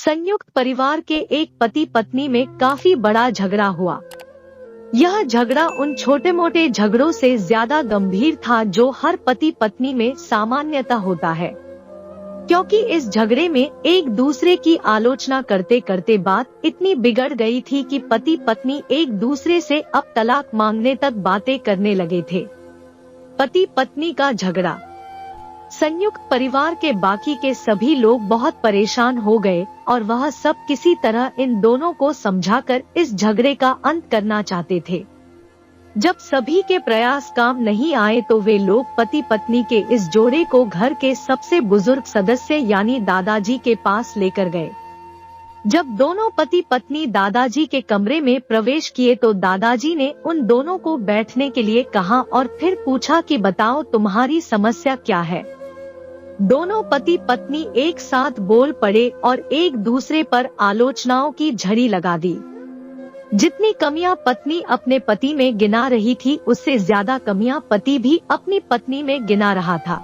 संयुक्त परिवार के एक पति पत्नी में काफी बड़ा झगड़ा हुआ। यह झगड़ा उन छोटे मोटे झगड़ों से ज्यादा गंभीर था जो हर पति पत्नी में सामान्यतः होता है, क्योंकि इस झगड़े में एक दूसरे की आलोचना करते करते बात इतनी बिगड़ गई थी कि पति पत्नी एक दूसरे से अब तलाक मांगने तक बातें करने लगे थे। पति पत्नी का झगड़ा। संयुक्त परिवार के बाकी के सभी लोग बहुत परेशान हो गए और वह सब किसी तरह इन दोनों को समझाकर इस झगड़े का अंत करना चाहते थे। जब सभी के प्रयास काम नहीं आए तो वे लोग पति पत्नी के इस जोड़े को घर के सबसे बुजुर्ग सदस्य यानी दादाजी के पास लेकर गए। जब दोनों पति पत्नी दादाजी के कमरे में प्रवेश किए तो दादाजी ने उन दोनों को बैठने के लिए कहा और फिर पूछा कि बताओ तुम्हारी समस्या क्या है। दोनों पति पत्नी एक साथ बोल पड़े और एक दूसरे पर आलोचनाओं की झड़ी लगा दी। जितनी कमियां पत्नी अपने पति में गिना रही थी उससे ज्यादा कमियां पति भी अपनी पत्नी में गिना रहा था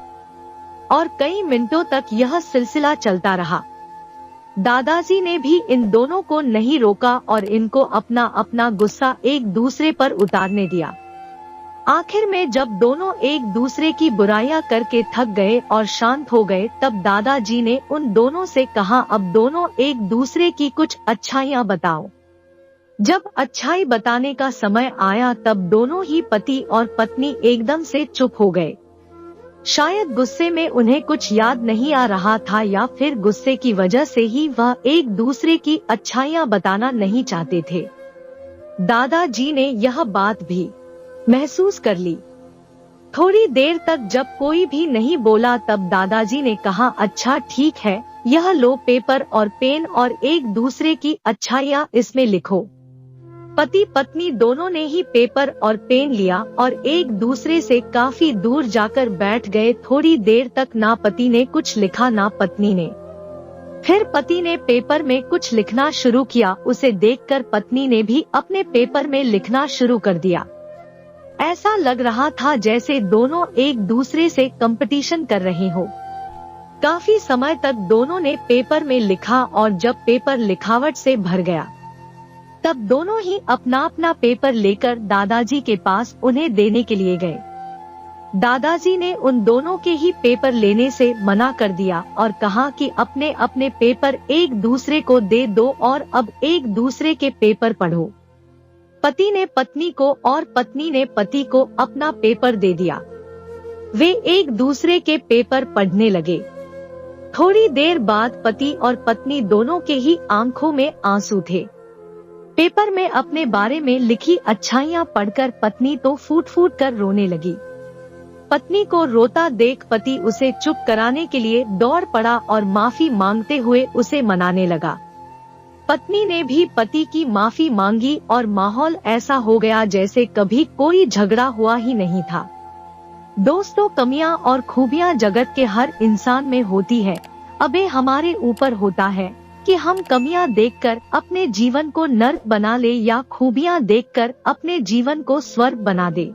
और कई मिनटों तक यह सिलसिला चलता रहा। दादाजी ने भी इन दोनों को नहीं रोका और इनको अपना अपना गुस्सा एक दूसरे पर उतारने दिया। आखिर में जब दोनों एक दूसरे की बुराइयां करके थक गए और शांत हो गए तब दादाजी ने उन दोनों से कहा अब दोनों एक दूसरे की कुछ अच्छाइयां बताओ। जब अच्छाई बताने का समय आया तब दोनों ही पति और पत्नी एकदम से चुप हो गए। शायद गुस्से में उन्हें कुछ याद नहीं आ रहा था या फिर गुस्से की वजह से ही वह एक दूसरे की अच्छाइयां बताना नहीं चाहते थे। दादाजी ने यह बात भी महसूस कर ली। थोड़ी देर तक जब कोई भी नहीं बोला तब दादाजी ने कहा अच्छा ठीक है, यह लो पेपर और पेन और एक दूसरे की अच्छाइयां इसमें लिखो। पति पत्नी दोनों ने ही पेपर और पेन लिया और एक दूसरे से काफी दूर जाकर बैठ गए। थोड़ी देर तक ना पति ने कुछ लिखा ना पत्नी ने। फिर पति ने पेपर में कुछ लिखना शुरू किया। उसे देखकर पत्नी ने भी अपने पेपर में लिखना शुरू कर दिया। ऐसा लग रहा था जैसे दोनों एक दूसरे से कंपटीशन कर रहे हो। काफी समय तक दोनों ने पेपर में लिखा और जब पेपर लिखावट से भर गया तब दोनों ही अपना अपना पेपर लेकर दादाजी के पास उन्हें देने के लिए गए। दादाजी ने उन दोनों के ही पेपर लेने से मना कर दिया और कहा कि अपने अपने पेपर एक दूसरे को दे दो और अब एक दूसरे के पेपर पढ़ो। पति ने पत्नी को और पत्नी ने पति को अपना पेपर दे दिया। वे एक दूसरे के पेपर पढ़ने लगे। थोड़ी देर बाद पति और पत्नी दोनों के ही आंखों में आंसू थे। पेपर में अपने बारे में लिखी अच्छाइयां पढ़कर पत्नी तो फूट फूट कर रोने लगी। पत्नी को रोता देख पति उसे चुप कराने के लिए दौड़ पड़ा और माफी मांगते हुए उसे मनाने लगा। पत्नी ने भी पति की माफी मांगी और माहौल ऐसा हो गया जैसे कभी कोई झगड़ा हुआ ही नहीं था। दोस्तों, कमियां और खूबियां जगत के हर इंसान में होती है। अबे हमारे ऊपर होता है कि हम कमियां देखकर अपने जीवन को नर्क बना ले या खूबियां देखकर अपने जीवन को स्वर्ग बना दे।